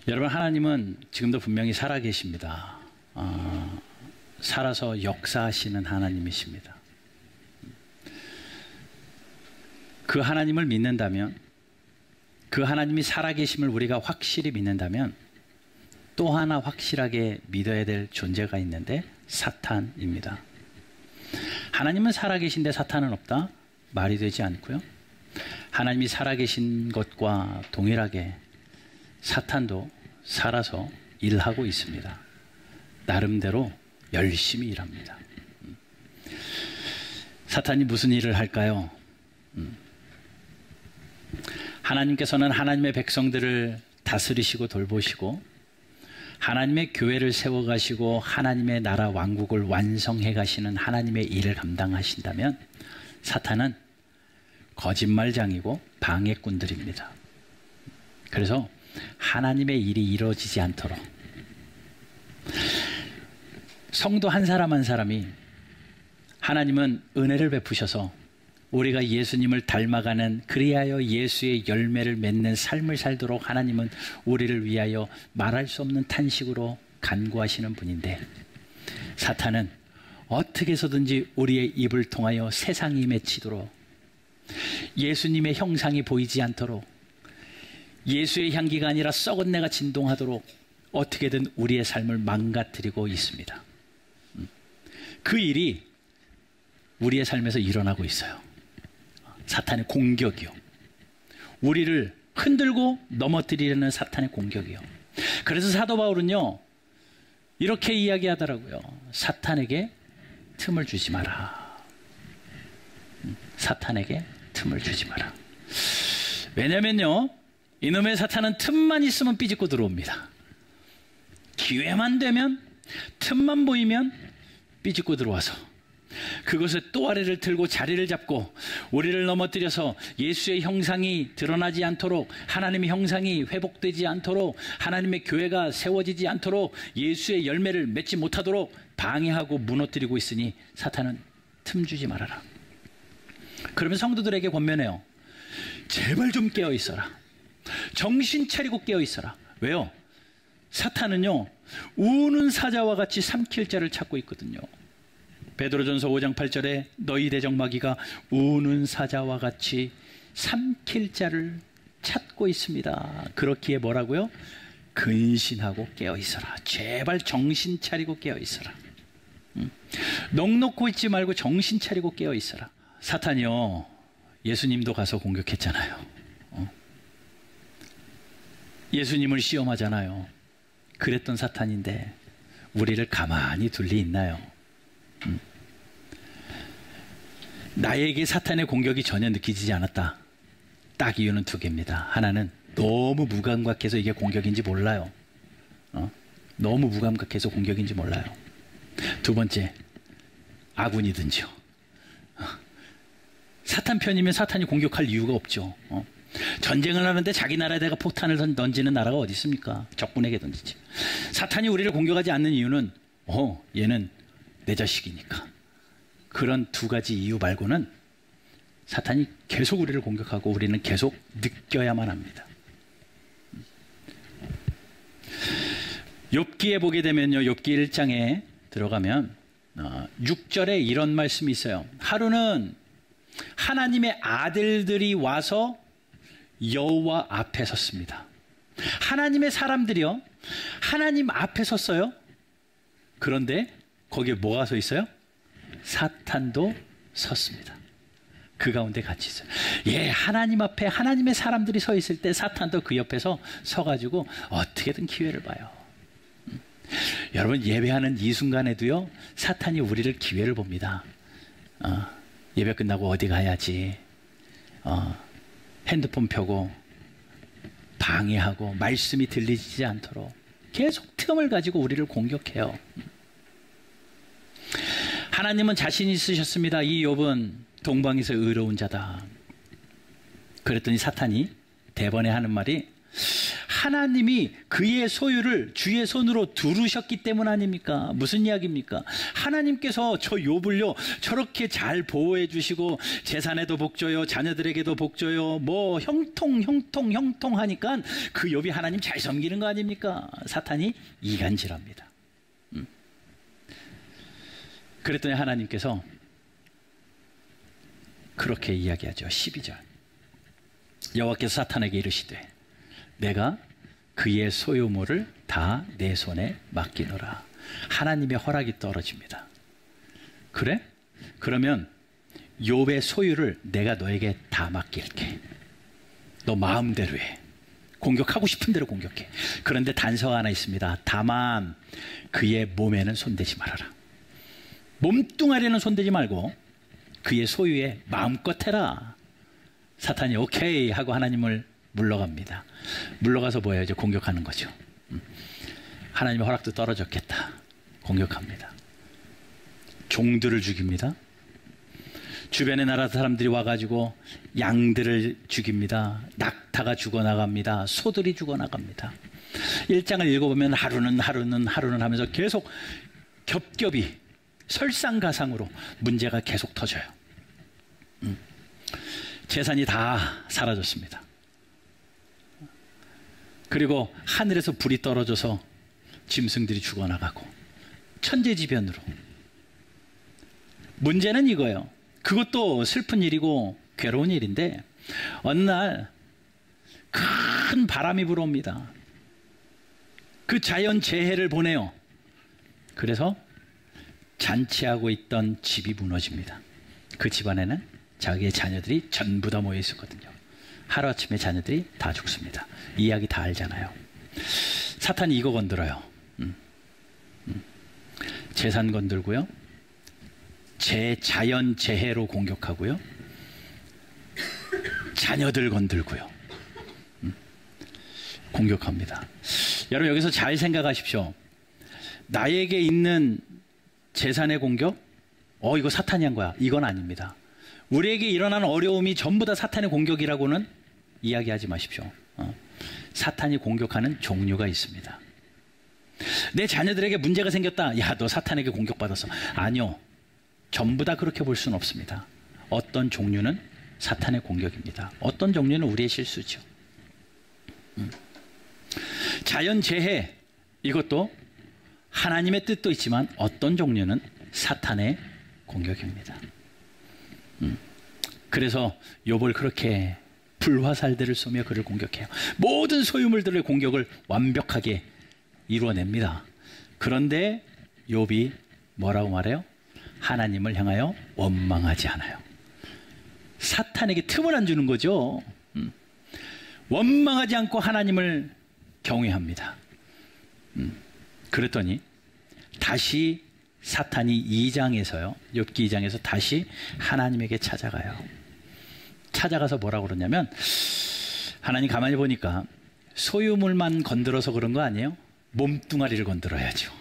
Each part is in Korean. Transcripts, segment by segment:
여러분, 하나님은 지금도 분명히 살아계십니다. 살아서 역사하시는 하나님이십니다. 그 하나님을 믿는다면, 그 하나님이 살아계심을 우리가 확실히 믿는다면 또 하나 확실하게 믿어야 될 존재가 있는데 사탄입니다. 하나님은 살아계신데 사탄은 없다? 말이 되지 않고요. 하나님이 살아계신 것과 동일하게 사탄도 살아서 일하고 있습니다. 나름대로 열심히 일합니다. 사탄이 무슨 일을 할까요? 하나님께서는 하나님의 백성들을 다스리시고 돌보시고 하나님의 교회를 세워가시고 하나님의 나라 왕국을 완성해 가시는 하나님의 일을 감당하신다면 사탄은 거짓말장이고 방해꾼들입니다. 그래서 하나님의 일이 이루어지지 않도록 성도 한 사람 한 사람이, 하나님은 은혜를 베푸셔서 우리가 예수님을 닮아가는, 그리하여 예수의 열매를 맺는 삶을 살도록 하나님은 우리를 위하여 말할 수 없는 탄식으로 간구하시는 분인데, 사탄은 어떻게 해서든지 우리의 입을 통하여 세상이 맺히도록, 예수님의 형상이 보이지 않도록, 예수의 향기가 아니라 썩은 내가 진동하도록 어떻게든 우리의 삶을 망가뜨리고 있습니다. 그 일이 우리의 삶에서 일어나고 있어요. 사탄의 공격이요. 우리를 흔들고 넘어뜨리려는 사탄의 공격이요. 그래서 사도 바울은요, 이렇게 이야기하더라고요. 사탄에게 틈을 주지 마라. 사탄에게 틈을 주지 마라. 왜냐면요, 이놈의 사탄은 틈만 있으면 삐집고 들어옵니다. 기회만 되면, 틈만 보이면 삐집고 들어와서 그것에 또 아래를 틀고 자리를 잡고 우리를 넘어뜨려서 예수의 형상이 드러나지 않도록, 하나님의 형상이 회복되지 않도록, 하나님의 교회가 세워지지 않도록, 예수의 열매를 맺지 못하도록 방해하고 무너뜨리고 있으니 사탄은 틈 주지 말아라. 그러면 성도들에게 권면해요. 제발 좀 깨어 있어라. 정신 차리고 깨어 있어라. 왜요? 사탄은요, 우는 사자와 같이 삼킬 자를 찾고 있거든요. 베드로전서 5장 8절에 너희 대적마귀가 우는 사자와 같이 삼킬 자를 찾고 있습니다. 그렇기에 뭐라고요? 근신하고 깨어 있어라. 제발 정신 차리고 깨어 있어라. 넋놓고 있지 말고 정신 차리고 깨어 있어라. 사탄이요, 예수님도 가서 공격했잖아요. 예수님을 시험하잖아요. 그랬던 사탄인데 우리를 가만히 둘 리 있나요? 나에게 사탄의 공격이 전혀 느껴지지 않았다. 딱 이유는 두 개입니다. 하나는 너무 무감각해서 이게 공격인지 몰라요. 너무 무감각해서 공격인지 몰라요. 두 번째, 아군이든지요. 사탄 편이면 사탄이 공격할 이유가 없죠. 전쟁을 하는데 자기 나라에다가 폭탄을 던지는 나라가 어디 있습니까? 적군에게 던지지. 사탄이 우리를 공격하지 않는 이유는 얘는 내 자식이니까. 그런 두 가지 이유 말고는 사탄이 계속 우리를 공격하고 우리는 계속 느껴야만 합니다. 욥기에 보게 되면요, 욥기 1장에 들어가면 6절에 이런 말씀이 있어요. 하루는 하나님의 아들들이 와서 여호와 앞에 섰습니다. 하나님의 사람들이요, 하나님 앞에 섰어요. 그런데 거기에 뭐가 서 있어요? 사탄도 섰습니다. 그 가운데 같이 있어요. 하나님 앞에 하나님의 사람들이 서 있을 때 사탄도 그 옆에서 서가지고 어떻게든 기회를 봐요. 여러분, 예배하는 이 순간에도요, 사탄이 우리를 기회를 봅니다. 예배 끝나고 어디 가야지, 핸드폰 펴고 방해하고 말씀이 들리지 않도록 계속 틈을 가지고 우리를 공격해요. 하나님은 자신 있으셨습니다. 이 욥은 동방에서 의로운 자다. 그랬더니 사탄이 대번에 하는 말이, 하나님이 그의 소유를 주의 손으로 두르셨기 때문 아닙니까? 무슨 이야기입니까? 하나님께서 저 욥을요 저렇게 잘 보호해 주시고 재산에도 복 줘요, 자녀들에게도 복 줘요, 뭐 형통 하니까 그 욥이 하나님 잘 섬기는 거 아닙니까? 사탄이 이간질합니다. 그랬더니 하나님께서 그렇게 이야기하죠. 12절 여호와께서 사탄에게 이르시되 내가 그의 소유물을 다 내 손에 맡기노라. 하나님의 허락이 떨어집니다. 그래? 그러면 욥의 소유를 내가 너에게 다 맡길게. 너 마음대로 해. 공격하고 싶은 대로 공격해. 그런데 단서가 하나 있습니다. 다만 그의 몸에는 손대지 말아라. 몸뚱아리는 손대지 말고 그의 소유에 마음껏 해라. 사탄이 오케이 하고 하나님을 물러갑니다. 물러가서 뭐예요? 이제 공격하는 거죠. 하나님의 허락도 떨어졌겠다. 공격합니다. 종들을 죽입니다. 주변의 나라 사람들이 와가지고 양들을 죽입니다. 낙타가 죽어나갑니다. 소들이 죽어나갑니다. 1장을 읽어보면 하루는 하면서 계속 겹겹이 설상가상으로 문제가 계속 터져요. 재산이 다 사라졌습니다. 그리고 하늘에서 불이 떨어져서 짐승들이 죽어나가고 천재지변으로. 문제는 이거예요. 그것도 슬픈 일이고 괴로운 일인데 어느 날 큰 바람이 불어옵니다. 그 자연재해를 보내요. 그래서 잔치하고 있던 집이 무너집니다. 그 집안에는 자기의 자녀들이 전부 다 모여 있었거든요. 하루아침에 자녀들이 다 죽습니다. 이야기 다 알잖아요. 사탄이 이거 건드려요. 재산 건들고요, 자연재해로 공격하고요, 자녀들 건들고요, 공격합니다. 여러분 여기서 잘 생각하십시오. 나에게 있는 재산의 공격, 이거 사탄이 한 거야. 이건 아닙니다. 우리에게 일어나는 어려움이 전부 다 사탄의 공격이라고는 이야기하지 마십시오. 사탄이 공격하는 종류가 있습니다. 내 자녀들에게 문제가 생겼다. 야, 너 사탄에게 공격받았어. 아니요. 전부 다 그렇게 볼 수는 없습니다. 어떤 종류는 사탄의 공격입니다. 어떤 종류는 우리의 실수죠. 자연재해, 이것도 하나님의 뜻도 있지만 어떤 종류는 사탄의 공격입니다. 그래서 욥을 그렇게 불화살들을 쏘며 그를 공격해요. 모든 소유물들의 공격을 완벽하게 이루어냅니다. 그런데 욥이 뭐라고 말해요? 하나님을 향하여 원망하지 않아요. 사탄에게 틈을 안 주는 거죠. 원망하지 않고 하나님을 경외합니다. 그랬더니 다시 사탄이 2장에서요, 욥기 2장에서 다시 하나님에게 찾아가요. 찾아가서 뭐라고 그러냐면, 하나님 가만히 보니까 소유물만 건드려서 그런 거 아니에요? 몸뚱아리를 건드려야죠.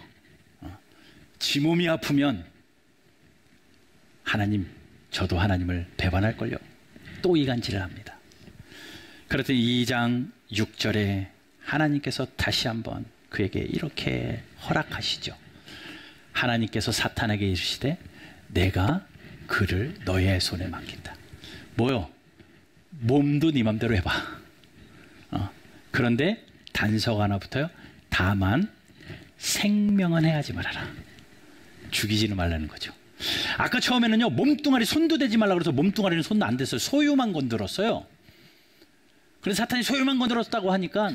지 몸이 아프면 하나님, 저도 하나님을 배반할걸요. 또 이간질을 합니다. 그랬더니 2장 6절에 하나님께서 다시 한번 그에게 이렇게 허락하시죠. 하나님께서 사탄에게 이르시되 내가 그를 너의 손에 맡긴다. 뭐요? 몸도 네 맘대로 해봐. 그런데 단서가 하나 붙어요. 다만 생명은 해하지 말아라. 죽이지는 말라는 거죠. 아까 처음에는요, 몸뚱아리 손도 대지 말라 그래서 몸뚱아리는 손도 안 댔어요. 소유만 건드렸어요. 그래서 사탄이 소유만 건드렸다고 하니까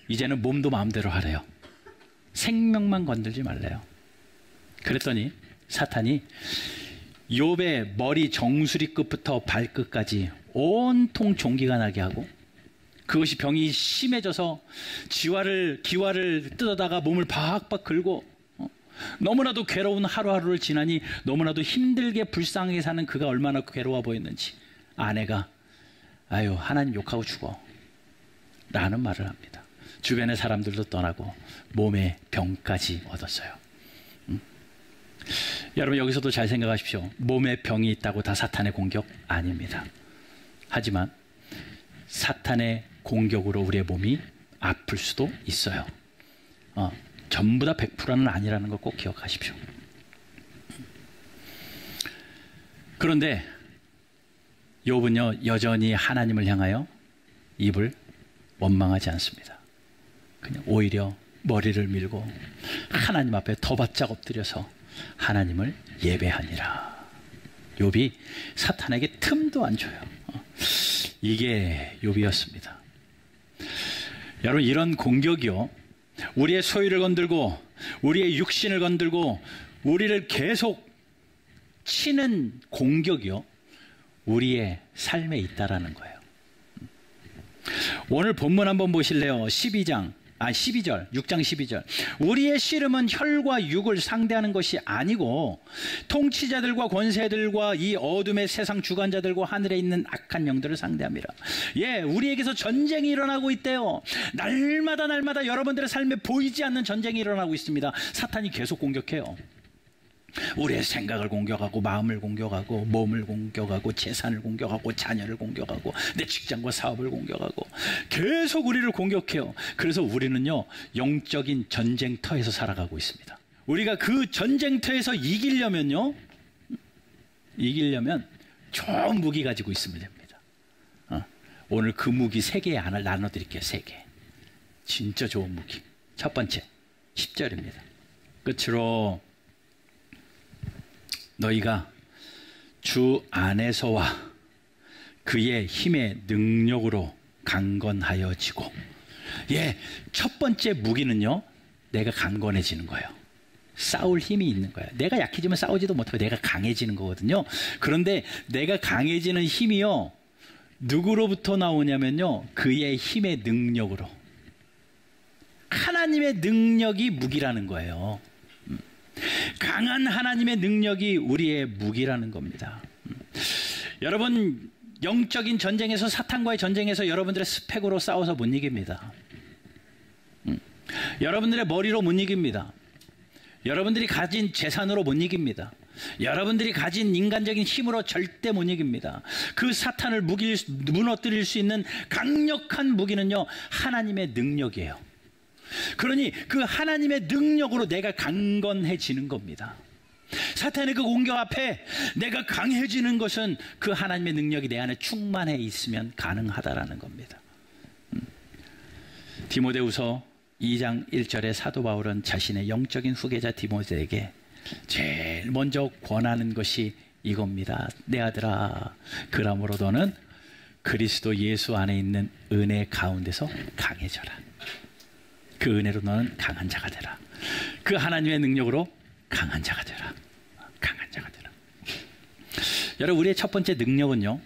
이제는 몸도 마음대로 하래요. 생명만 건들지 말래요. 그랬더니 사탄이 욥의 머리 정수리 끝부터 발끝까지 온통 종기가 나게 하고, 그것이 병이 심해져서 기와를 뜯어다가 몸을 박박 긁고, 너무나도 괴로운 하루하루를 지나니 너무나도 힘들게 불쌍하게 사는 그가 얼마나 괴로워 보였는지 아내가 아유 하나님 욕하고 죽어 라는 말을 합니다. 주변의 사람들도 떠나고 몸에 병까지 얻었어요. 여러분 여기서도 잘 생각하십시오. 몸에 병이 있다고 다 사탄의 공격 아닙니다. 하지만 사탄의 공격으로 우리의 몸이 아플 수도 있어요. 전부 다 100%는 아니라는 거 꼭 기억하십시오. 그런데 욥은요, 여전히 하나님을 향하여 입을 원망하지 않습니다. 그냥 오히려 머리를 밀고 하나님 앞에 더 바짝 엎드려서 하나님을 예배하니라. 욥이 사탄에게 틈도 안 줘요. 이게 욥이었습니다. 여러분, 이런 공격이요, 우리의 소유를 건들고 우리의 육신을 건들고 우리를 계속 치는 공격이요, 우리의 삶에 있다라는 거예요. 오늘 본문 한번 보실래요? 12절, 6장 12절. 우리의 씨름은 혈과 육을 상대하는 것이 아니고 통치자들과 권세들과 이 어둠의 세상 주관자들과 하늘에 있는 악한 영들을 상대합니다. 예, 우리에게서 전쟁이 일어나고 있대요. 날마다 여러분들의 삶에 보이지 않는 전쟁이 일어나고 있습니다. 사탄이 계속 공격해요. 우리의 생각을 공격하고 마음을 공격하고 몸을 공격하고 재산을 공격하고 자녀를 공격하고 내 직장과 사업을 공격하고 계속 우리를 공격해요. 그래서 우리는요, 영적인 전쟁터에서 살아가고 있습니다. 우리가 그 전쟁터에서 이기려면 좋은 무기 가지고 있으면 됩니다. 오늘 그 무기 3개 나눠드릴게요. 3개. 진짜 좋은 무기. 첫 번째 10절입니다. 끝으로 너희가 주 안에서와 그의 힘의 능력으로 강건하여지고. 예, 첫 번째 무기는요, 내가 강건해지는 거예요. 싸울 힘이 있는 거예요. 내가 약해지면 싸우지도 못하고 내가 강해지는 거거든요. 그런데 내가 강해지는 힘이요, 누구로부터 나오냐면요, 그의 힘의 능력으로. 하나님의 능력이 무기라는 거예요. 강한 하나님의 능력이 우리의 무기라는 겁니다. 여러분, 영적인 전쟁에서, 사탄과의 전쟁에서 여러분들의 스펙으로 싸워서 못 이깁니다. 여러분들의 머리로 못 이깁니다. 여러분들이 가진 재산으로 못 이깁니다. 여러분들이 가진 인간적인 힘으로 절대 못 이깁니다. 그 사탄을 무너뜨릴 수 있는 강력한 무기는요, 하나님의 능력이에요. 그러니 그 하나님의 능력으로 내가 강건해지는 겁니다. 사탄의 그 공격 앞에 내가 강해지는 것은 그 하나님의 능력이 내 안에 충만해 있으면 가능하다라는 겁니다. 디모데후서 2장 1절에 사도 바울은 자신의 영적인 후계자 디모데에게 제일 먼저 권하는 것이 이겁니다. 내 아들아, 그러므로 너는 그리스도 예수 안에 있는 은혜 가운데서 강해져라. 그 은혜로 너는 강한 자가 되라. 그 하나님의 능력으로 강한 자가 되라. 강한 자가 되라. 여러분, 우리의 첫 번째 능력은요,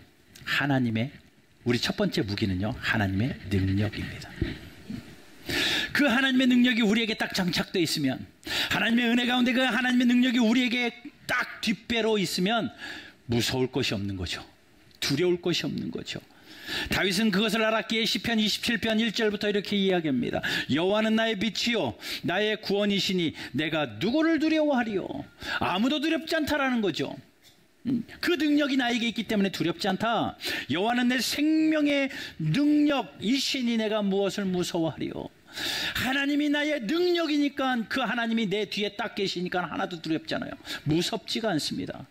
우리 첫 번째 무기는요, 하나님의 능력입니다. 그 하나님의 능력이 우리에게 딱 장착되어 있으면, 하나님의 은혜 가운데 그 하나님의 능력이 우리에게 딱 뒷배로 있으면 무서울 것이 없는 거죠. 두려울 것이 없는 거죠. 다윗은 그것을 알았기에 시편 27편 1절부터 이렇게 이야기합니다. 여호와는 나의 빛이요 나의 구원이시니 내가 누구를 두려워하리요. 아무도 두렵지 않다라는 거죠. 그 능력이 나에게 있기 때문에 두렵지 않다. 여호와는 내 생명의 능력이시니 내가 무엇을 무서워하리요. 하나님이 나의 능력이니까, 그 하나님이 내 뒤에 딱 계시니까 하나도 두렵잖아요. 무섭지가 않습니다.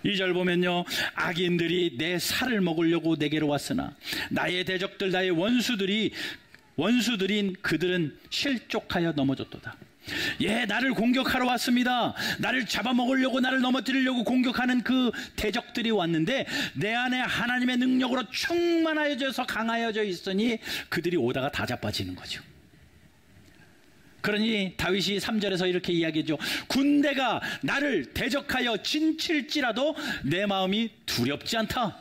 2절 보면요, 악인들이 내 살을 먹으려고 내게로 왔으나 나의 대적들, 나의 원수들인 그들은 실족하여 넘어졌도다. 예, 나를 공격하러 왔습니다. 나를 잡아먹으려고, 나를 넘어뜨리려고 공격하는 그 대적들이 왔는데 내 안에 하나님의 능력으로 충만하여져서 강하여져 있으니 그들이 오다가 다 자빠지는 거죠. 그러니 다윗이 3절에서 이렇게 이야기하죠. 군대가 나를 대적하여 진칠지라도 내 마음이 두렵지 않다.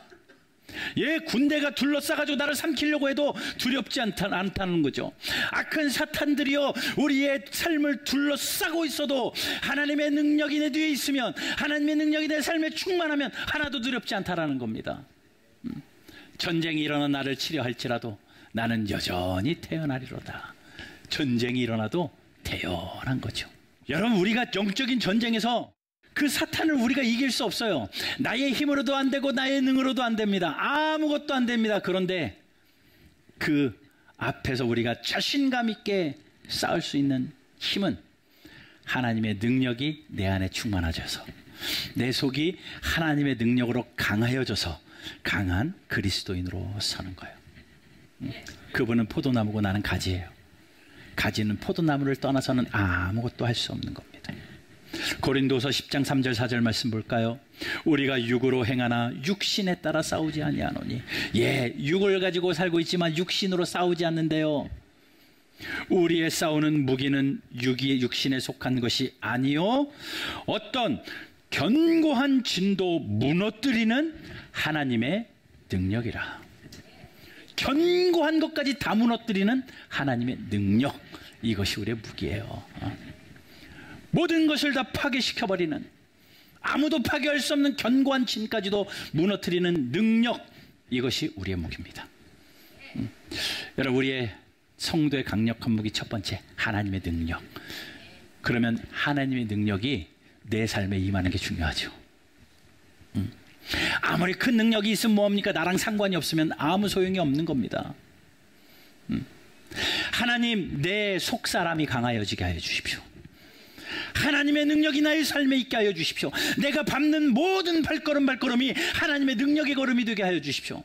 예, 군대가 둘러싸가지고 나를 삼키려고 해도 두렵지 않다는 거죠. 악한 사탄들이요, 우리의 삶을 둘러싸고 있어도 하나님의 능력이 내 뒤에 있으면, 하나님의 능력이 내 삶에 충만하면 하나도 두렵지 않다라는 겁니다. 전쟁이 일어나 나를 치려 할지라도 나는 여전히 태어나리로다. 전쟁이 일어나도 태어난 거죠. 여러분, 우리가 영적인 전쟁에서 그 사탄을 우리가 이길 수 없어요. 나의 힘으로도 안 되고 나의 능으로도 안 됩니다. 아무것도 안 됩니다. 그런데 그 앞에서 우리가 자신감 있게 싸울 수 있는 힘은 하나님의 능력이 내 안에 충만해져서 내 속이 하나님의 능력으로 강하여져서 강한 그리스도인으로 서는 거예요. 그분은 포도나무고 나는 가지예요. 가지는 포도나무를 떠나서는 아무것도 할 수 없는 겁니다. 고린도서 10장 3절 4절 말씀 볼까요? 우리가 육으로 행하나 육신에 따라 싸우지 아니하노니. 예, 육을 가지고 살고 있지만 육신으로 싸우지 않는데요. 우리의 싸우는 무기는 육신에 속한 것이 아니요 어떤 견고한 진도 무너뜨리는 하나님의 능력이라. 견고한 것까지 다 무너뜨리는 하나님의 능력, 이것이 우리의 무기예요. 모든 것을 다 파괴시켜버리는, 아무도 파괴할 수 없는 견고한 진까지도 무너뜨리는 능력, 이것이 우리의 무기입니다. 여러분, 우리의 성도의 강력한 무기 첫 번째, 하나님의 능력. 그러면 하나님의 능력이 내 삶에 임하는 게 중요하죠. 아무리 큰 능력이 있으면 뭐합니까? 나랑 상관이 없으면 아무 소용이 없는 겁니다. 하나님, 내 속사람이 강하여지게 하여 주십시오. 하나님의 능력이 나의 삶에 있게 하여 주십시오. 내가 밟는 모든 발걸음이 하나님의 능력의 걸음이 되게 하여 주십시오.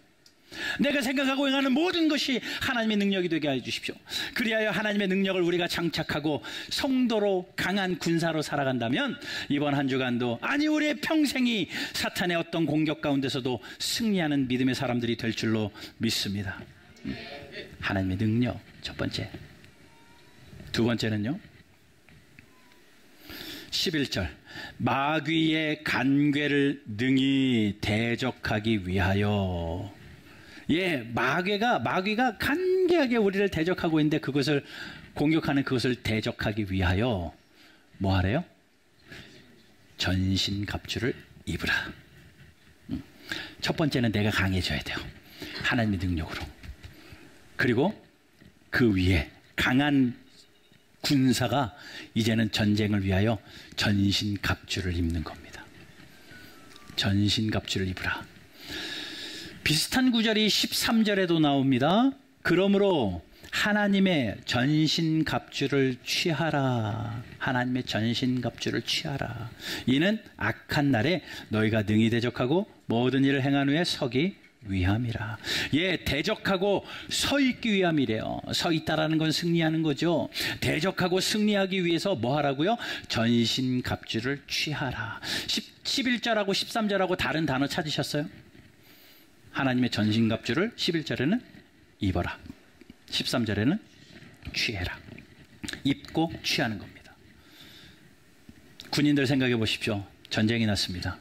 내가 생각하고 행하는 모든 것이 하나님의 능력이 되게 하여 주십시오. 그리하여 하나님의 능력을 우리가 장착하고 성도로 강한 군사로 살아간다면 이번 한 주간도, 아니 우리의 평생이 사탄의 어떤 공격 가운데서도 승리하는 믿음의 사람들이 될 줄로 믿습니다. 하나님의 능력, 첫 번째. 두 번째는요, 11절, 마귀의 간궤를 능히 대적하기 위하여. 예, 마귀가 간계하게 우리를 대적하고 있는데 그것을 공격하는, 그것을 대적하기 위하여 뭐 하래요? 전신갑주를 입으라. 첫 번째는 내가 강해져야 돼요. 하나님의 능력으로. 그리고 그 위에 강한 군사가 이제는 전쟁을 위하여 전신갑주를 입는 겁니다. 전신갑주를 입으라. 비슷한 구절이 13절에도 나옵니다. 그러므로 하나님의 전신갑주를 취하라. 하나님의 전신갑주를 취하라. 이는 악한 날에 너희가 능히 대적하고 모든 일을 행한 후에 서기 위함이라. 예, 대적하고 서 있기 위함이래요. 서 있다라는 건 승리하는 거죠. 대적하고 승리하기 위해서 뭐 하라고요? 전신갑주를 취하라. 11절하고 13절하고 다른 단어 찾으셨어요? 하나님의 전신갑주를 11절에는 입어라, 13절에는 취해라. 입고 취하는 겁니다. 군인들 생각해 보십시오. 전쟁이 났습니다.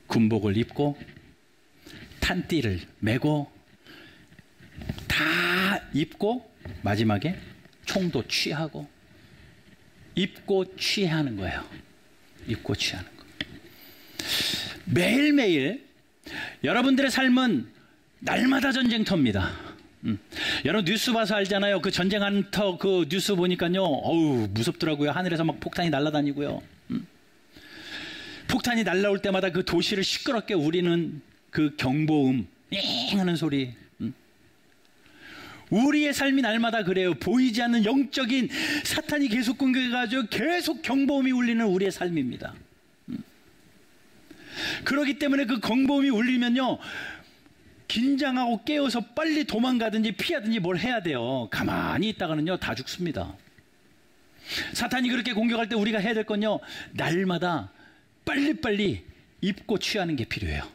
군복을 입고 탄띠를 메고 다 입고 마지막에 총도 취하고 입고 취하는 거예요. 입고 취하는 거. 매일매일 여러분들의 삶은 날마다 전쟁터입니다. 여러분 뉴스 봐서 알잖아요. 그 전쟁터 그 뉴스 보니까요, 어우 무섭더라고요. 하늘에서 막 폭탄이 날아다니고요. 폭탄이 날아올 때마다 그 도시를 시끄럽게 울리는 그 경보음, 잉 하는 소리. 우리의 삶이 날마다 그래요. 보이지 않는 영적인 사탄이 계속 공격해가지고 계속 경보음이 울리는 우리의 삶입니다. 그렇기 때문에 그 경보음이 울리면요, 긴장하고 깨어서 빨리 도망가든지 피하든지 뭘 해야 돼요. 가만히 있다가는요 다 죽습니다. 사탄이 그렇게 공격할 때 우리가 해야 될 건요, 날마다 빨리빨리 입고 취하는 게 필요해요.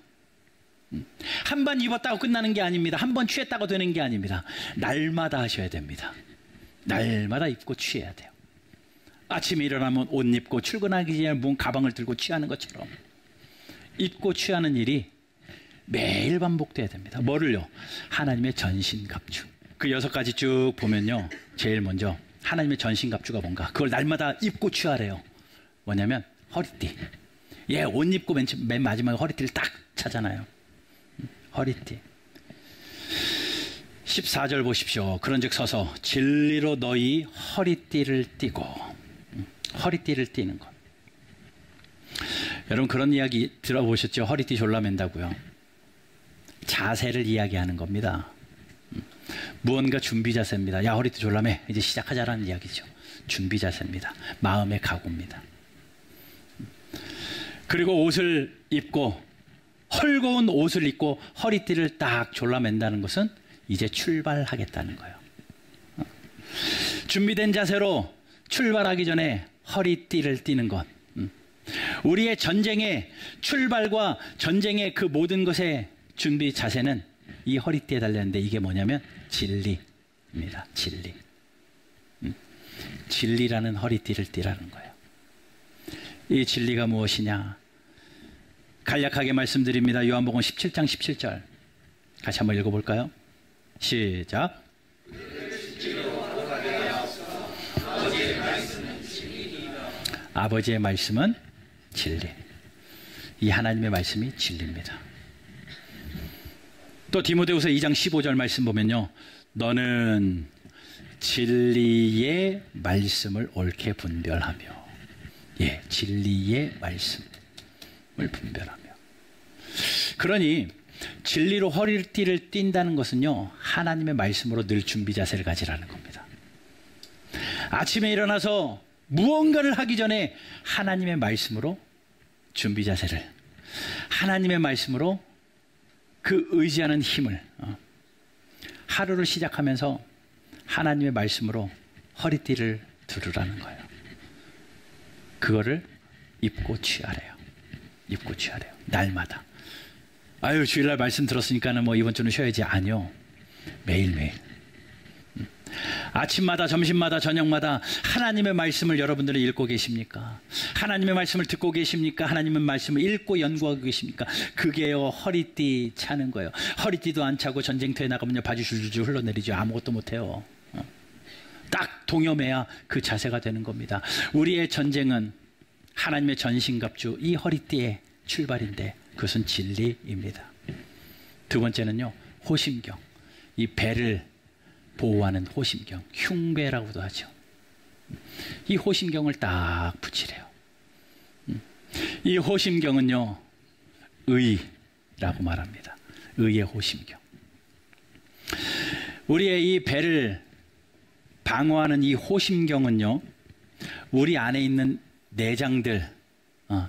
한 번 입었다고 끝나는 게 아닙니다. 한 번 취했다고 되는 게 아닙니다. 날마다 하셔야 됩니다. 날마다 입고 취해야 돼요. 아침에 일어나면 옷 입고 출근하기 전에 문 가방을 들고 취하는 것처럼 입고 취하는 일이 매일 반복돼야 됩니다. 뭐를요? 하나님의 전신갑주. 그 6가지 쭉 보면요, 제일 먼저 하나님의 전신갑주가 뭔가, 그걸 날마다 입고 취하래요. 뭐냐면 허리띠. 예, 옷 입고 맨 마지막에 허리띠를 딱 차잖아요. 허리띠. 14절 보십시오. 그런즉 서서 진리로 너희 허리띠를 띠고. 허리띠를 띠는 것. 여러분 그런 이야기 들어보셨죠? 허리띠 졸라맨다고요. 자세를 이야기하는 겁니다. 무언가 준비 자세입니다. 야, 허리띠 졸라매. 이제 시작하자라는 이야기죠. 준비 자세입니다. 마음의 각오입니다. 그리고 옷을 입고, 헐거운 옷을 입고 허리띠를 딱 졸라맨다는 것은 이제 출발하겠다는 거예요. 준비된 자세로 출발하기 전에 허리띠를 띠는 것. 우리의 전쟁의 출발과 전쟁의 그 모든 것의 준비 자세는 이 허리띠에 달렸는데, 이게 뭐냐면 진리입니다. 진리. 진리라는 허리띠를 띠라는 거예요. 이 진리가 무엇이냐? 간략하게 말씀드립니다. 요한복음 17장 17절 같이 한번 읽어볼까요? 시작. 아버지의 말씀은 진리. 이 하나님의 말씀이 진리입니다. 또 디모데후서 2장 15절 말씀 보면요, 너는 진리의 말씀을 옳게 분별하며, 예, 진리의 말씀을 분별하며. 그러니 진리로 허리띠를 띈다는 것은요, 하나님의 말씀으로 늘 준비 자세를 가지라는 겁니다. 아침에 일어나서 무언가를 하기 전에 하나님의 말씀으로 준비 자세를, 하나님의 말씀으로 그 의지하는 힘을, 하루를 시작하면서 하나님의 말씀으로 허리띠를 두르라는 거예요. 그거를 입고 취하래요. 입고 취하래요. 날마다. 아유, 주일날 말씀 들었으니까는 뭐 이번 주는 쉬어야지. 아니요. 매일매일. 아침마다, 점심마다, 저녁마다 하나님의 말씀을 여러분들은 읽고 계십니까? 하나님의 말씀을 듣고 계십니까? 하나님의 말씀을 읽고 연구하고 계십니까? 그게요, 허리띠 차는 거예요. 허리띠도 안 차고 전쟁터에 나가면요, 바지 줄줄 흘러내리죠. 아무것도 못해요. 딱 동여매야 그 자세가 되는 겁니다. 우리의 전쟁은 하나님의 전신갑주, 이 허리띠의 출발인데, 그것은 진리입니다. 두 번째는요, 호심경. 이 배를 보호하는 호심경, 흉배라고도 하죠. 이 호심경을 딱 붙이래요. 이 호심경은요, 의라고 말합니다. 의의 호심경. 우리의 이 배를 방어하는 이 호심경은요, 우리 안에 있는 내장들,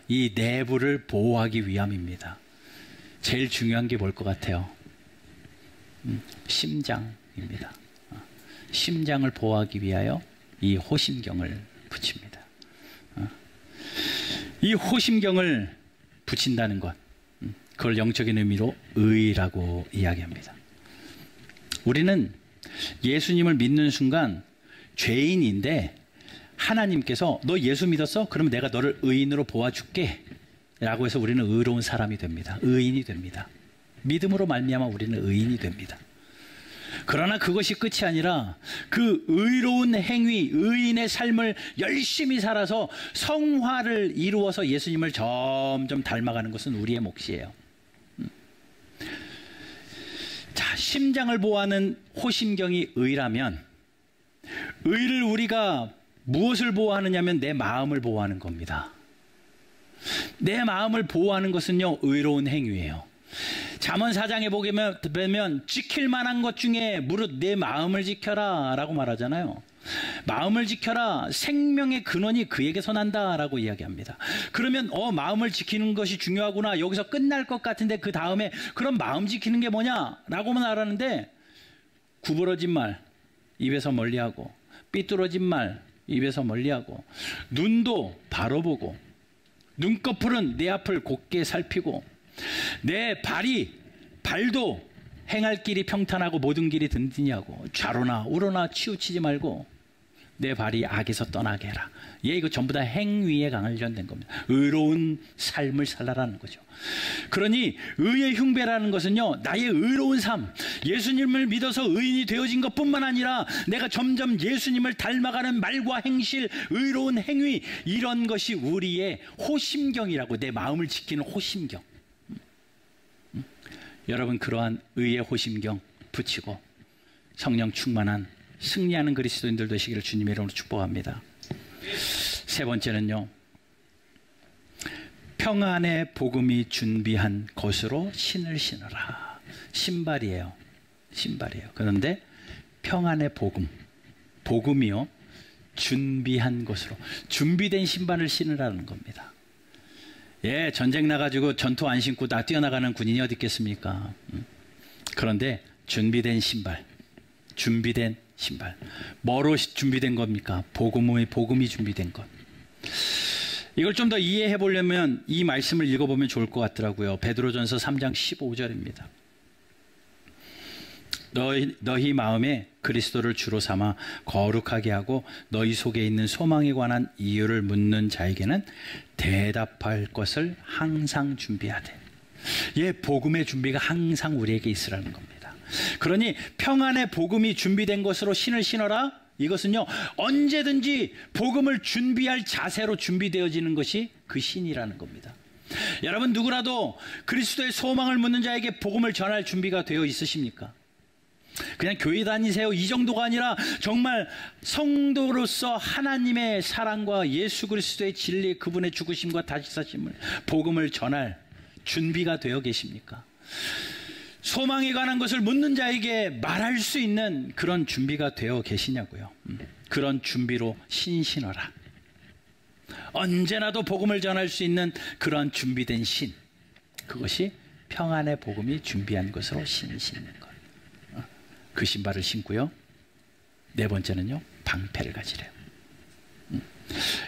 이 내부를 보호하기 위함입니다. 제일 중요한 게 뭘 것 같아요? 심장입니다. 심장을 보호하기 위하여 이 호심경을 붙입니다. 이 호심경을 붙인다는 것, 그걸 영적인 의미로 의라고 이야기합니다. 우리는 예수님을 믿는 순간 죄인인데, 하나님께서 너 예수 믿었어? 그러면 내가 너를 의인으로 보아줄게 라고 해서 우리는 의로운 사람이 됩니다. 의인이 됩니다. 믿음으로 말미암아 우리는 의인이 됩니다. 그러나 그것이 끝이 아니라 그 의로운 행위, 의인의 삶을 열심히 살아서 성화를 이루어서 예수님을 점점 닮아가는 것은 우리의 몫이에요. 자, 심장을 보호하는 호심경이 의라면, 의를 우리가 무엇을 보호하느냐면 내 마음을 보호하는 겁니다. 내 마음을 보호하는 것은요, 의로운 행위예요. 잠언 4장에 보면 지킬 만한 것 중에 무릇 내 마음을 지켜라 라고 말하잖아요. 마음을 지켜라, 생명의 근원이 그에게서 난다 라고 이야기합니다. 그러면 마음을 지키는 것이 중요하구나, 여기서 끝날 것 같은데 그 다음에 그럼 마음 지키는 게 뭐냐 라고만 알았는데, 구부러진 말 입에서 멀리하고, 삐뚤어진 말 입에서 멀리하고, 눈도 바로 보고, 눈꺼풀은 내 앞을 곧게 살피고, 내 발도 행할 길이 평탄하고 모든 길이 든든히 하고, 좌로나 우로나 치우치지 말고 내 발이 악에서 떠나게 해라. 이거 전부 다 행위에 관련된 겁니다. 의로운 삶을 살라라는 거죠. 그러니 의의 흉배라는 것은요, 나의 의로운 삶, 예수님을 믿어서 의인이 되어진 것뿐만 아니라 내가 점점 예수님을 닮아가는 말과 행실, 의로운 행위, 이런 것이 우리의 호심경이라고, 내 마음을 지키는 호심경. 여러분, 그러한 의의 호심경 붙이고 성령 충만한 승리하는 그리스도인들 되시기를 주님의 이름으로 축복합니다. 세 번째는요, 평안의 복음이 준비한 것으로 신을 신으라. 신발이에요. 신발이에요. 그런데 평안의 복음, 복음이요, 준비한 것으로 준비된 신발을 신으라는 겁니다. 예, 전쟁 나가지고 전투 안 신고 다 뛰어나가는 군인이 어디 있겠습니까? 그런데 준비된 신발, 준비된 신발. 뭐로 준비된 겁니까? 복음이 준비된 것. 이걸 좀 더 이해해 보려면 이 말씀을 읽어보면 좋을 것 같더라고요. 베드로전서 3장 15절입니다. 너희 마음에 그리스도를 주로 삼아 거룩하게 하고 너희 속에 있는 소망에 관한 이유를 묻는 자에게는 대답할 것을 항상 준비하되. 예, 복음의 준비가 항상 우리에게 있으라는 겁니다. 그러니 평안의 복음이 준비된 것으로 신을 신어라. 이것은요, 언제든지 복음을 준비할 자세로 준비되어지는 것이 그 신이라는 겁니다. 여러분, 누구라도 그리스도의 소망을 묻는 자에게 복음을 전할 준비가 되어 있으십니까? 그냥 교회 다니세요, 이 정도가 아니라 정말 성도로서 하나님의 사랑과 예수 그리스도의 진리, 그분의 죽으심과 다시 사심을, 복음을 전할 준비가 되어 계십니까? 소망에 관한 것을 묻는 자에게 말할 수 있는 그런 준비가 되어 계시냐고요. 그런 준비로 신어라. 언제나도 복음을 전할 수 있는 그런 준비된 신, 그것이 평안의 복음이 준비한 것으로 신는 것. 그 신발을 신고요. 네 번째는요, 방패를 가지래요.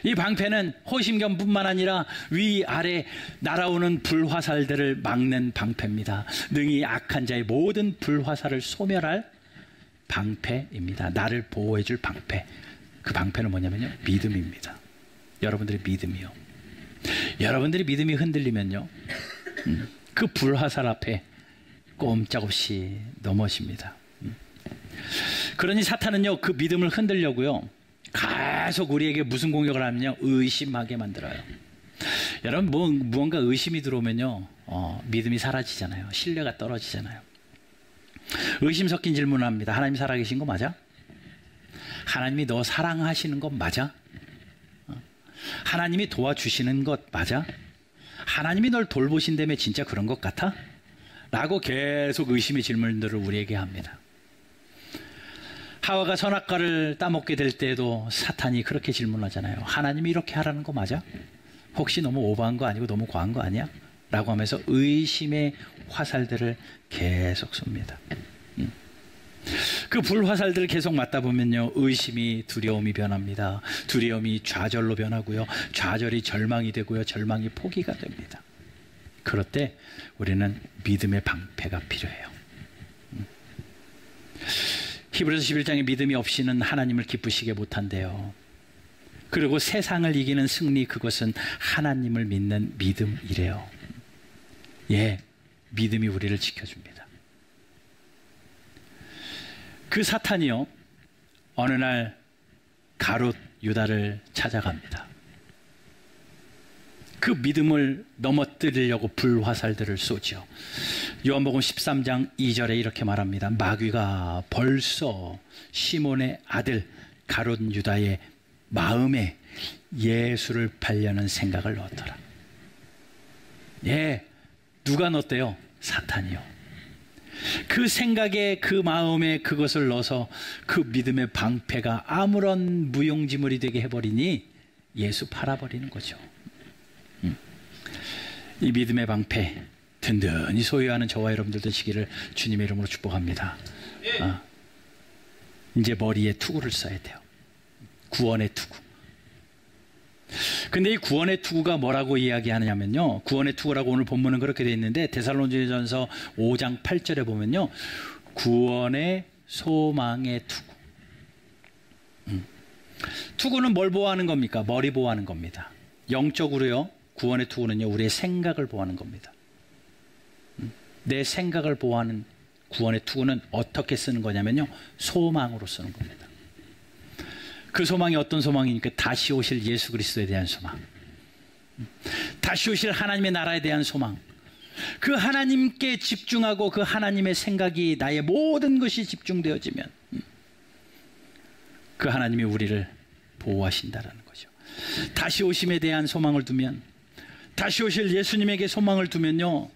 이 방패는 호심경뿐만 아니라 위아래 날아오는 불화살들을 막는 방패입니다. 능히 악한 자의 모든 불화살을 소멸할 방패입니다. 나를 보호해 줄 방패. 그 방패는 뭐냐면요, 믿음입니다. 여러분들의 믿음이요. 여러분들의 믿음이 흔들리면요, 그 불화살 앞에 꼼짝없이 넘어집니다. 그러니 사탄은요, 그 믿음을 흔들려고요, 계속 우리에게 무슨 공격을 하면요, 의심하게 만들어요. 여러분, 무언가 의심이 들어오면요, 믿음이 사라지잖아요. 신뢰가 떨어지잖아요. 의심 섞인 질문을 합니다. 하나님 살아계신 거 맞아? 하나님이 너 사랑하시는 것 맞아? 하나님이 도와주시는 것 맞아? 하나님이 널 돌보신다며 진짜 그런 것 같아? 라고 계속 의심의 질문들을 우리에게 합니다. 하와가 선악과를 따먹게 될 때에도 사탄이 그렇게 질문하잖아요. 하나님이 이렇게 하라는 거 맞아? 혹시 너무 오버한 거 아니고 너무 과한 거 아니야? 라고 하면서 의심의 화살들을 계속 쏩니다. 그 불화살들을 계속 맞다 보면요, 의심이 두려움이 변합니다. 두려움이 좌절로 변하고요, 좌절이 절망이 되고요, 절망이 포기가 됩니다. 그럴 때 우리는 믿음의 방패가 필요해요. 히브리서 11장에 믿음이 없이는 하나님을 기쁘시게 못한대요. 그리고 세상을 이기는 승리, 그것은 하나님을 믿는 믿음이래요. 예, 믿음이 우리를 지켜줍니다. 그 사탄이요, 어느 날 가롯 유다를 찾아갑니다. 그 믿음을 넘어뜨리려고 불화살들을 쏘죠. 요한복음 13장 2절에 이렇게 말합니다. 마귀가 벌써 시몬의 아들 가롯 유다의 마음에 예수를 팔려는 생각을 넣었더라. 예, 누가 넣었대요? 사탄이요. 그 생각에, 그 마음에 그것을 넣어서 그 믿음의 방패가 아무런 무용지물이 되게 해버리니 예수 팔아버리는 거죠. 이 믿음의 방패 든든히 소유하는 저와 여러분들 되시기를 주님의 이름으로 축복합니다. 이제 머리에 투구를 써야 돼요. 구원의 투구. 근데 이 구원의 투구가 뭐라고 이야기하느냐면요, 구원의 투구라고 오늘 본문은 그렇게 되어 있는데 데살로니가전서 5장 8절에 보면요, 구원의 소망의 투구. 투구는 뭘 보호하는 겁니까? 머리 보호하는 겁니다. 영적으로요, 구원의 투구는요, 우리의 생각을 보호하는 겁니다. 내 생각을 보호하는 구원의 투구는 어떻게 쓰는 거냐면요, 소망으로 쓰는 겁니다. 그 소망이 어떤 소망이니까 다시 오실 예수 그리스도에 대한 소망, 다시 오실 하나님의 나라에 대한 소망, 그 하나님께 집중하고 그 하나님의 생각이 나의 모든 것이 집중되어지면 그 하나님이 우리를 보호하신다라는 거죠. 다시 오심에 대한 소망을 두면, 다시 오실 예수님에게 소망을 두면요,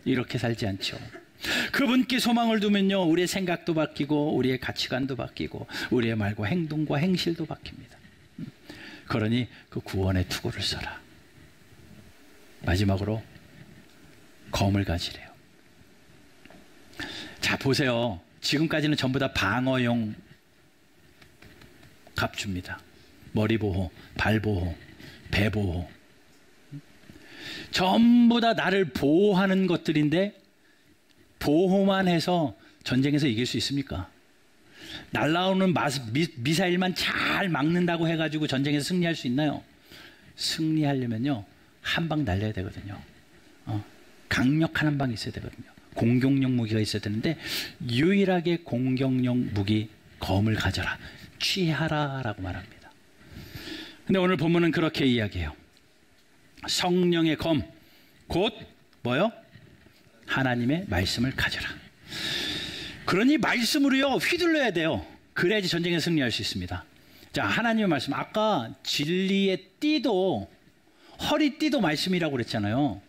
이렇게 살지 않죠. 그분께 소망을 두면요, 우리의 생각도 바뀌고 우리의 가치관도 바뀌고 우리의 말과 행동과 행실도 바뀝니다. 그러니 그 구원의 투구를 써라. 마지막으로 검을 가지래요. 자, 보세요. 지금까지는 전부 다 방어용 갑주입니다. 머리 보호, 발 보호, 배 보호. 전부 다 나를 보호하는 것들인데 보호만 해서 전쟁에서 이길 수 있습니까? 날라오는 미사일만 잘 막는다고 해가지고 전쟁에서 승리할 수 있나요? 승리하려면요, 한 방 날려야 되거든요. 강력한 한 방이 있어야 되거든요. 공격용 무기가 있어야 되는데 유일하게 공격용 무기 검을 가져라, 취하라 라고 말합니다. 근데 오늘 본문은 그렇게 이야기해요. 성령의 검, 곧 뭐요? 하나님의 말씀을 가져라. 그러니 말씀으로요, 휘둘러야 돼요. 그래야지 전쟁에 승리할 수 있습니다. 자, 하나님의 말씀, 아까 진리의 띠도, 허리띠도 말씀이라고 그랬잖아요.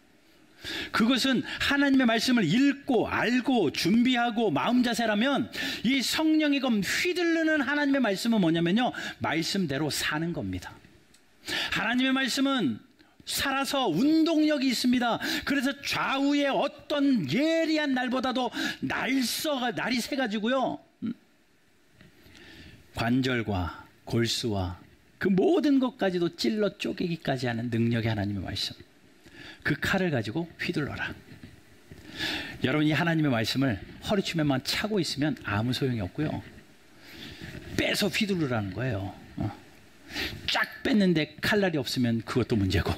그것은 하나님의 말씀을 읽고 알고 준비하고 마음 자세라면, 이 성령의 검, 휘두르는 하나님의 말씀은 뭐냐면요, 말씀대로 사는 겁니다. 하나님의 말씀은 살아서 운동력이 있습니다. 그래서 좌우에 어떤 예리한 날보다도 날이 새가지고요, 관절과 골수와 그 모든 것까지도 찔러 쪼개기까지 하는 능력의 하나님의 말씀, 그 칼을 가지고 휘둘러라. 여러분이 하나님의 말씀을 허리춤에만 차고 있으면 아무 소용이 없고요, 빼서 휘두르라는 거예요. 쫙 뺐는데 칼날이 없으면 그것도 문제고,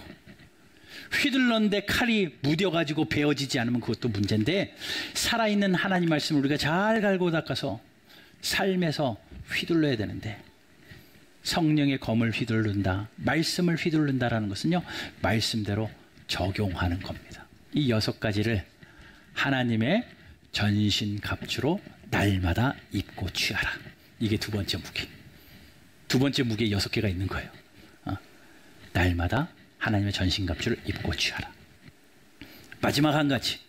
휘둘렀는데 칼이 무뎌가지고 베어지지 않으면 그것도 문제인데, 살아있는 하나님 말씀을 우리가 잘 갈고 닦아서 삶에서 휘둘러야 되는데, 성령의 검을 휘둘른다, 말씀을 휘둘른다라는 것은요, 말씀대로 적용하는 겁니다. 이 6가지를 하나님의 전신갑주로 날마다 입고 취하라. 이게 두 번째 무기. 두 번째 무기에 6개가 있는 거예요. 날마다 하나님의 전신갑주를 입고 취하라. 마지막 한 가지,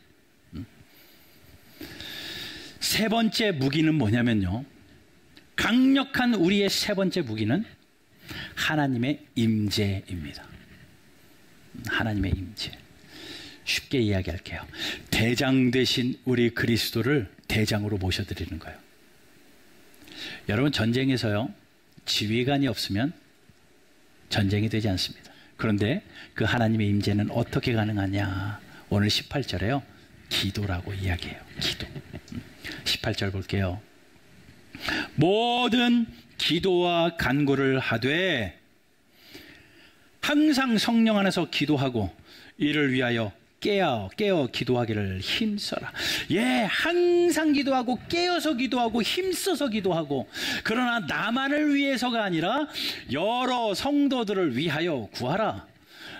세 번째 무기는 뭐냐면요, 강력한 우리의 세 번째 무기는 하나님의 임재입니다. 하나님의 임재. 쉽게 이야기할게요. 대장 되신 우리 그리스도를 대장으로 모셔드리는 거예요. 여러분, 전쟁에서요, 지휘관이 없으면 전쟁이 되지 않습니다. 그런데 그 하나님의 임재는 어떻게 가능하냐? 오늘 18절에요, 기도라고 이야기해요. 기도. 18절 볼게요. 모든 기도와 간구를 하되 항상 성령 안에서 기도하고 이를 위하여 깨어 기도하기를 힘써라. 예, 항상 기도하고 깨어서 기도하고 힘써서 기도하고, 그러나 나만을 위해서가 아니라 여러 성도들을 위하여 구하라.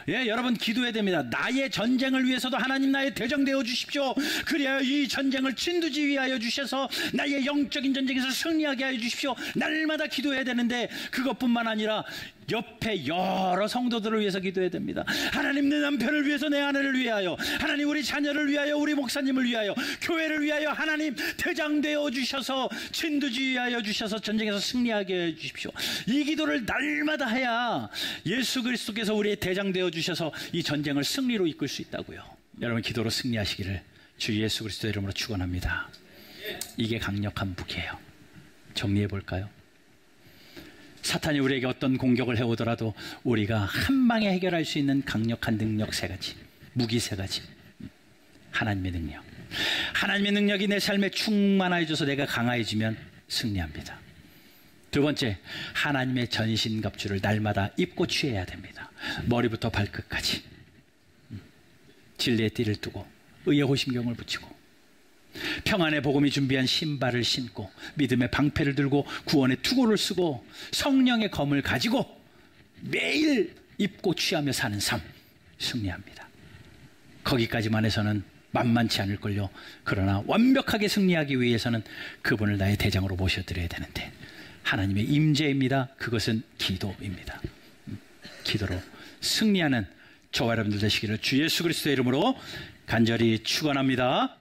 예, 여러분 기도해야 됩니다. 나의 전쟁을 위해서도 하나님 나의 대장 되어 주십시오. 그래야 이 전쟁을 진두지휘하여 주셔서 나의 영적인 전쟁에서 승리하게 하여 주십시오. 날마다 기도해야 되는데, 그것뿐만 아니라 옆에 여러 성도들을 위해서 기도해야 됩니다. 하나님, 내 남편을 위해서, 내 아내를 위하여, 하나님 우리 자녀를 위하여, 우리 목사님을 위하여, 교회를 위하여 하나님 대장 되어 주셔서 진두지휘하여 주셔서 전쟁에서 승리하게 해 주십시오. 이 기도를 날마다 해야 예수 그리스도께서 우리의 대장 되어 주셔서 이 전쟁을 승리로 이끌 수 있다고요. 여러분, 기도로 승리하시기를 주 예수 그리스도의 이름으로 축원합니다. 이게 강력한 무기예요. 정리해 볼까요? 사탄이 우리에게 어떤 공격을 해오더라도 우리가 한 방에 해결할 수 있는 강력한 능력 3가지, 무기 3가지. 하나님의 능력. 하나님의 능력이 내 삶에 충만해져서 내가 강해지면 승리합니다. 두 번째, 하나님의 전신갑주를 날마다 입고 취해야 됩니다. 머리부터 발끝까지 진리의 띠를 두고 의의 호심경을 붙이고, 평안의 복음이 준비한 신발을 신고, 믿음의 방패를 들고, 구원의 투구를 쓰고, 성령의 검을 가지고 매일 입고 취하며 사는 삶, 승리합니다. 거기까지만 해서는 만만치 않을걸요. 그러나 완벽하게 승리하기 위해서는 그분을 나의 대장으로 모셔드려야 되는데, 하나님의 임재입니다. 그것은 기도입니다. 기도로 승리하는 저와 여러분들 되시기를 주 예수 그리스도의 이름으로 간절히 축원합니다.